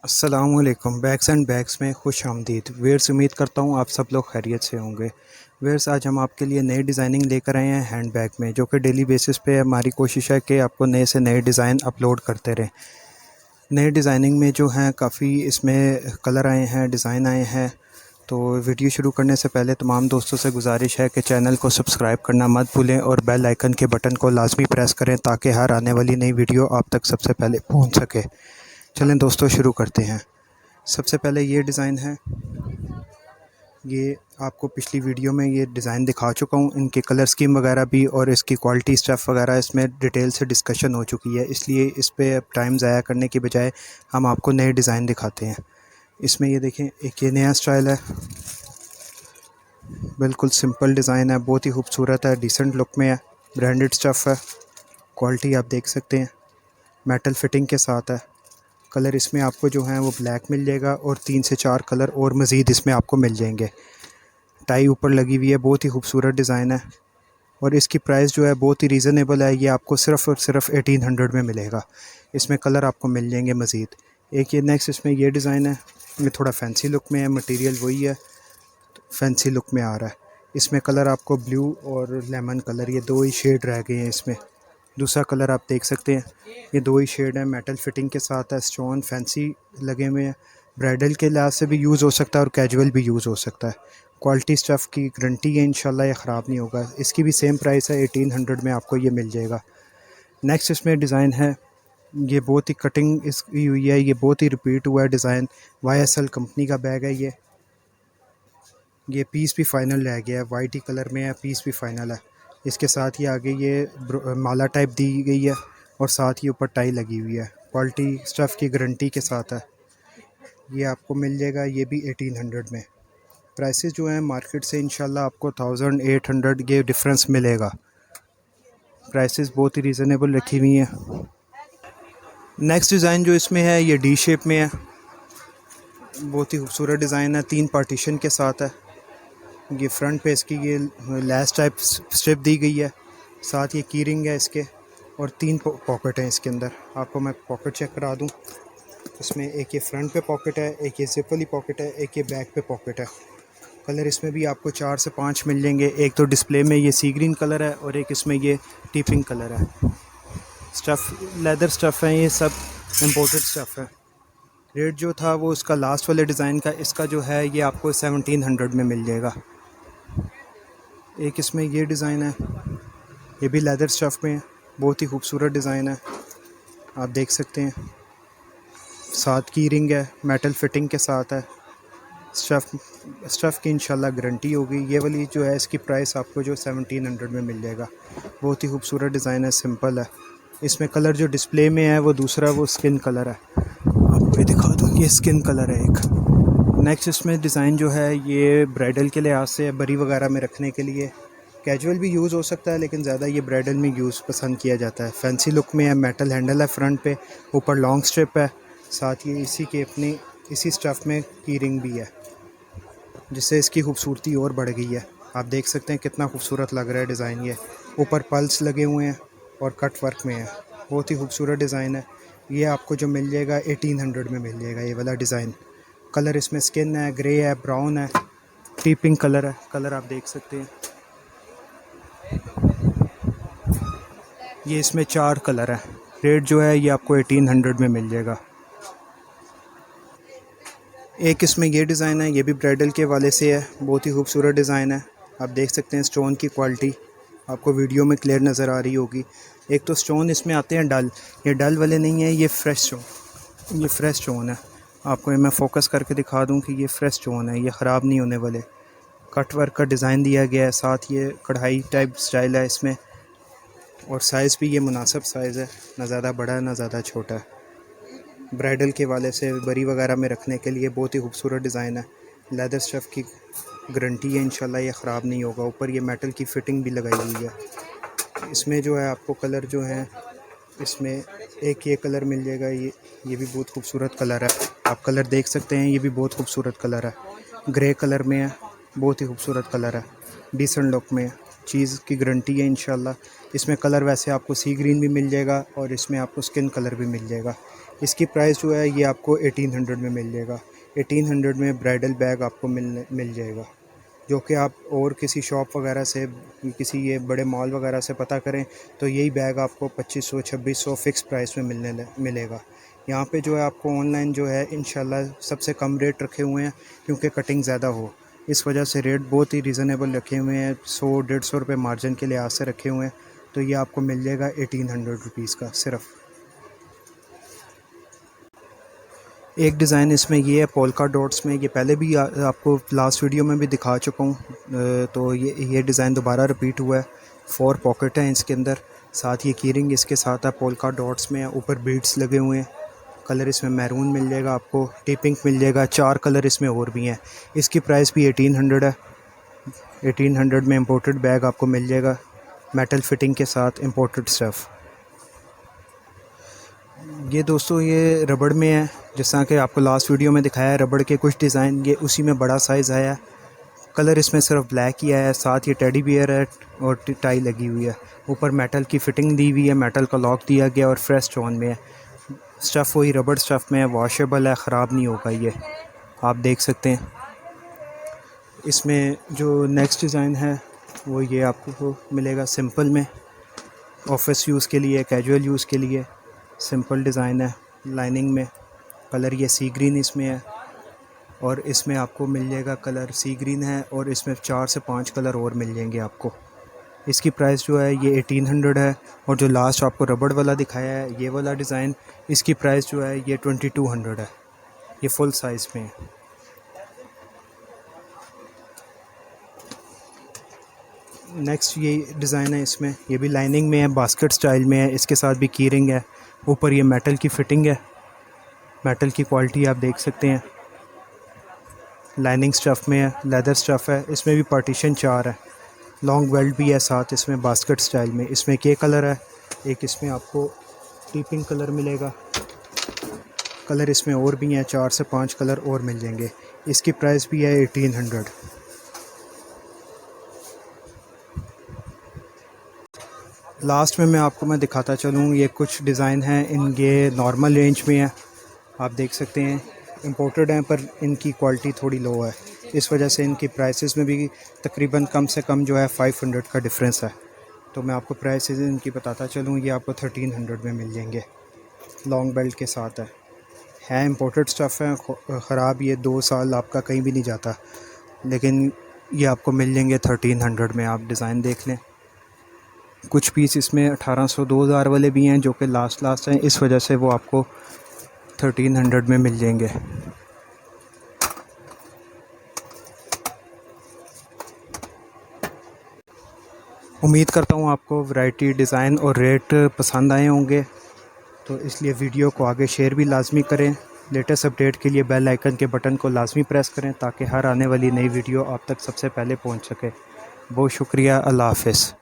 अस्सलामुअलैकुम bags and bags में खुश आमदीद। वेयर्स, उम्मीद करता हूँ आप सब लोग खैरियत से होंगे। वेयर्स, आज हम आपके लिए नई डिज़ाइनिंग लेकर आए हैं हैंड बैग में, जो कि डेली बेसिस पे हमारी कोशिश है कि आपको नए से नए डिज़ाइन अपलोड करते रहें। नए डिज़ाइनिंग में जो हैं काफ़ी इसमें कलर आए हैं, डिज़ाइन आए हैं। तो वीडियो शुरू करने से पहले तमाम दोस्तों से गुजारिश है कि चैनल को सब्सक्राइब करना मत भूलें और बेल आइकन के बटन को लाजमी प्रेस करें ताकि हर आने वाली नई वीडियो आप तक सबसे पहले पहुंच सके। चलें दोस्तों, शुरू करते हैं। सबसे पहले ये डिज़ाइन है। ये आपको पिछली वीडियो में ये डिज़ाइन दिखा चुका हूँ, इनके कलर स्कीम वगैरह भी और इसकी क्वालिटी स्टफ़ वगैरह इसमें डिटेल से डिस्कशन हो चुकी है, इसलिए इस पे अब टाइम ज़ाया करने की बजाय हम आपको नए डिज़ाइन दिखाते हैं। इसमें ये देखें, एक ये नया स्टाइल है, बिल्कुल सिंपल डिज़ाइन है, बहुत ही खूबसूरत है, डिसेंट लुक में है, ब्रांडेड स्टफ़ है, क्वालिटी आप देख सकते हैं, मेटल फिटिंग के साथ है। कलर इसमें आपको जो है वो ब्लैक मिल जाएगा और 3 से 4 कलर और मज़ीद इसमें आपको मिल जाएंगे। टाई ऊपर लगी हुई है, बहुत ही खूबसूरत डिज़ाइन है और इसकी प्राइस जो है बहुत ही रीज़नेबल है। ये आपको सिर्फ़ और सिर्फ 1800 में मिलेगा। इसमें कलर आपको मिल जाएंगे मज़ीद। एक ये नेक्स्ट इसमें ये डिज़ाइन है, ये थोड़ा फैंसी लुक में है, मटेरियल वही है, फैंसी लुक में आ रहा है। इसमें कलर आपको ब्लू और लेमन कलर, ये दो ही शेड रह गए हैं इसमें। दूसरा कलर आप देख सकते हैं, ये दो ही शेड है, मेटल फिटिंग के साथ है, स्टोन फैंसी लगे हुए हैं। ब्राइडल के लिहाज से भी यूज़ हो सकता है और कैजुअल भी यूज़ हो सकता है। क्वालिटी स्टफ़ की गारंटी है, इंशाल्लाह ये ख़राब नहीं होगा। इसकी भी सेम प्राइस है, 1800 में आपको ये मिल जाएगा। नेक्स्ट इसमें डिज़ाइन है, ये बहुत ही कटिंग इसकी हुई है, ये बहुत ही रिपीट हुआ है डिज़ाइन। YSL कंपनी का बैग है ये पीस भी फ़ाइनल रह गया है, वाइट ही कलर में है, पीस भी फ़ाइनल है। इसके साथ ही आगे ये माला टाइप दी गई है और साथ ही ऊपर टाई लगी हुई है। क्वालिटी स्टफ़ की गारंटी के साथ है। ये आपको मिल जाएगा, ये भी 1800 में। प्राइसेस जो हैं मार्केट से इंशाल्लाह आपको 1800 ये डिफरेंस मिलेगा। प्राइसेस बहुत ही रीज़नेबल रखी हुई हैं। नेक्स्ट डिज़ाइन जो इसमें है ये डी शेप में है, बहुत ही खूबसूरत डिज़ाइन है, 3 पार्टीशन के साथ है। ये फ्रंट पे इसकी ये लैस टाइप स्ट्रिप दी गई है, साथ ये की रिंग है इसके और 3 पॉकेट हैं इसके अंदर। आपको मैं पॉकेट चेक करा दूं। इसमें एक ये फ्रंट पे पॉकेट है, एक ये जिप वाली पॉकेट है, एक ये बैक पे पॉकेट है। कलर इसमें भी आपको 4 से 5 मिल जाएंगे। एक तो डिस्प्ले में ये सी ग्रीन कलर है और एक इसमें ये टी पिंक कलर है। स्टफ़ लेदर स्टफ़ है, ये सब इम्पोर्टेड स्टफ़ है। रेट जो था वो उसका लास्ट वाले डिज़ाइन का, इसका जो है ये आपको 1700 में मिल जाएगा। एक इसमें ये डिज़ाइन है, ये भी लेदर स्टफ़ में है, बहुत ही खूबसूरत डिज़ाइन है, आप देख सकते हैं। साथ की रिंग है, मेटल फिटिंग के साथ है। स्टफ़ की इंशाल्लाह गारंटी होगी। ये वाली जो है इसकी प्राइस आपको जो 1700 में मिल जाएगा। बहुत ही खूबसूरत डिज़ाइन है, सिंपल है। इसमें कलर जो डिस्प्ले में है वो दूसरा वो स्किन कलर है, आपको ये दिखा दूँ, ये स्किन कलर है एक। नेक्स्ट इसमें डिज़ाइन जो है ये ब्राइडल के लिहाज से बरी वगैरह में रखने के लिए, कैजुअल भी यूज़ हो सकता है लेकिन ज़्यादा ये ब्राइडल में यूज़ पसंद किया जाता है। फैंसी लुक में है, मेटल हैंडल है फ्रंट पे, ऊपर लॉन्ग स्ट्रिप है, साथ ये इसी के अपनी इसी स्टफ़ में की रिंग भी है, जिससे इसकी खूबसूरती और बढ़ गई है। आप देख सकते हैं कितना खूबसूरत लग रहा है डिज़ाइन। ये ऊपर पल्स लगे हुए हैं और कट वर्क में है, बहुत ही खूबसूरत डिज़ाइन है। ये आपको जो मिल जाएगा 1800 में मिल जाएगा ये वाला डिज़ाइन। कलर इसमें स्किन है, ग्रे है, ब्राउन है, टी पिंक कलर है। कलर आप देख सकते हैं, ये इसमें 4 कलर है। रेट जो है ये आपको 1800 में मिल जाएगा। एक इसमें ये डिज़ाइन है, ये भी ब्राइडल के वाले से है, बहुत ही खूबसूरत डिज़ाइन है। आप देख सकते हैं स्टोन की क्वालिटी आपको वीडियो में क्लियर नज़र आ रही होगी। एक तो स्टोन इसमें आते हैं डल, ये डल वाले नहीं है, ये फ्रेश स्टोन है। आपको मैं फ़ोकस करके दिखा दूं कि ये फ्रेश स्टोन है, ये ख़राब नहीं होने वाले। कट वर्क का डिज़ाइन दिया गया है, साथ ये कढ़ाई टाइप स्टाइल है इसमें, और साइज़ भी ये मुनासिब साइज़ है, ना ज़्यादा बड़ा है ना ज़्यादा छोटा है। ब्राइडल के वाले से बरी वगैरह में रखने के लिए बहुत ही खूबसूरत डिज़ाइन है। लेदर स्टफ़ की गारंटी है, इंशाल्लाह ये ख़राब नहीं होगा। ऊपर ये मेटल की फ़िटिंग भी लगाई हुई है। इसमें जो है आपको कलर जो है, इसमें एक ये कलर मिल जाएगा, ये भी बहुत खूबसूरत कलर है। आप कलर देख सकते हैं, ये भी बहुत खूबसूरत कलर है, ग्रे कलर में है, बहुत ही खूबसूरत कलर है, डिसेंट लुक में है। चीज़ की गारंटी है इंशाल्लाह। इसमें कलर वैसे आपको सी ग्रीन भी मिल जाएगा और इसमें आपको स्किन कलर भी मिल जाएगा। इसकी प्राइस जो है ये आपको 1800 में मिल जाएगा। 1800 में ब्राइडल बैग आपको मिल जाएगा, जो कि आप और किसी शॉप वगैरह से, किसी ये बड़े मॉल वगैरह से पता करें तो यही बैग आपको 2500-2600 फ़िक्स प्राइस में मिलेगा। यहाँ पे जो है आपको ऑनलाइन जो है इंशाल्लाह सबसे कम रेट रखे हुए हैं, क्योंकि कटिंग ज़्यादा हो, इस वजह से रेट बहुत ही रीज़नेबल रखे हुए हैं। 100-150 रुपये मार्जिन के लिहाज से रखे हुए हैं। तो ये आपको मिल जाएगा 1800 रुपीज़ का सिर्फ। एक डिज़ाइन इसमें ये है पोल्का डॉट्स में, ये पहले भी आपको लास्ट वीडियो में भी दिखा चुका हूँ। तो ये डिज़ाइन दोबारा रिपीट हुआ है। 4 पॉकेट हैं इसके अंदर, साथ ये कीरिंग इसके साथ है, पोल्का डॉट्स में है, ऊपर बीड्स लगे हुए हैं। कलर इसमें मैरून मिल जाएगा आपको, टिपिंग मिल जाएगा, 4 कलर इसमें और भी हैं। इसकी प्राइस भी 1800 है। 1800 में इम्पोर्टेड बैग आपको मिल जाएगा, मेटल फिटिंग के साथ इम्पोर्टेड स्टफ़। ये दोस्तों ये रबड़ में है, जैसा कि आपको लास्ट वीडियो में दिखाया है रबड़ के कुछ डिज़ाइन, ये उसी में बड़ा साइज़ आया है। कलर इसमें सिर्फ ब्लैक ही आया है, साथ ये टेडी बियर है और टाई लगी हुई है। ऊपर मेटल की फ़िटिंग दी हुई है, मेटल का लॉक दिया गया और फ्रेश स्टोन में है। स्टफ़ वही रबड़ स्टफ़ में है, वॉशेबल है, ख़राब नहीं होगा ये, आप देख सकते हैं। इसमें जो नेक्स्ट डिज़ाइन है वो ये आपको मिलेगा सिंपल में, ऑफिस यूज़ के लिए, कैजुअल यूज़ के लिए सिंपल डिज़ाइन है, लाइनिंग में। कलर ये सी ग्रीन इसमें है, और इसमें आपको मिल जाएगा कलर सी ग्रीन है, और इसमें 4 से 5 कलर और मिल जाएंगे आपको। इसकी प्राइस जो है ये 1800 है। और जो लास्ट आपको रबड़ वाला दिखाया है ये वाला डिज़ाइन, इसकी प्राइस जो है ये 2200 है, ये फुल साइज़ में है। नेक्स्ट ये डिज़ाइन है, इसमें ये भी लाइनिंग में है, बास्केट स्टाइल में है, इसके साथ भी कीरिंग है। ऊपर ये मेटल की फ़िटिंग है, मेटल की क्वालिटी आप देख सकते हैं। लाइनिंग स्टफ़ में है, लेदर स्टफ़ है, इसमें भी पार्टीशन 4 है, लॉन्ग बेल्ट भी है साथ इसमें, बास्केट स्टाइल में। इसमें के कलर है, एक इसमें आपको टीपिंग कलर मिलेगा। कलर इसमें और भी हैं, 4 से 5 कलर और मिल जाएंगे। इसकी प्राइस भी है 1800। लास्ट में मैं दिखाता चलूँ, ये कुछ डिज़ाइन हैं, इनके नॉर्मल रेंज में है, आप देख सकते हैं। इंपोर्टेड हैं पर इनकी क्वालिटी थोड़ी लो है, इस वजह से इनकी प्राइसेस में भी तकरीबन कम से कम जो है 500 का डिफरेंस है। तो मैं आपको प्राइसेस इनकी बताता चलूँ, ये आपको 1300 में मिल जाएंगे, लॉन्ग बेल्ट के साथ है इंपोर्टेड स्टफ़ है, ख़राब, ये 2 साल आपका कहीं भी नहीं जाता, लेकिन ये आपको मिल जाएंगे 1300 में। आप डिज़ाइन देख लें, कुछ पीस इसमें 1800-2000 वाले भी हैं जो कि लास्ट हैं, इस वजह से वो आपको 1300 में मिल जाएंगे। उम्मीद करता हूँ आपको वैरायटी, डिज़ाइन और रेट पसंद आए होंगे, तो इसलिए वीडियो को आगे शेयर भी लाजमी करें। लेटेस्ट अपडेट के लिए बेल आइकन के बटन को लाजमी प्रेस करें, ताकि हर आने वाली नई वीडियो आप तक सबसे पहले पहुँच सके। बहुत शुक्रिया, अल्लाह हाफ़िज़।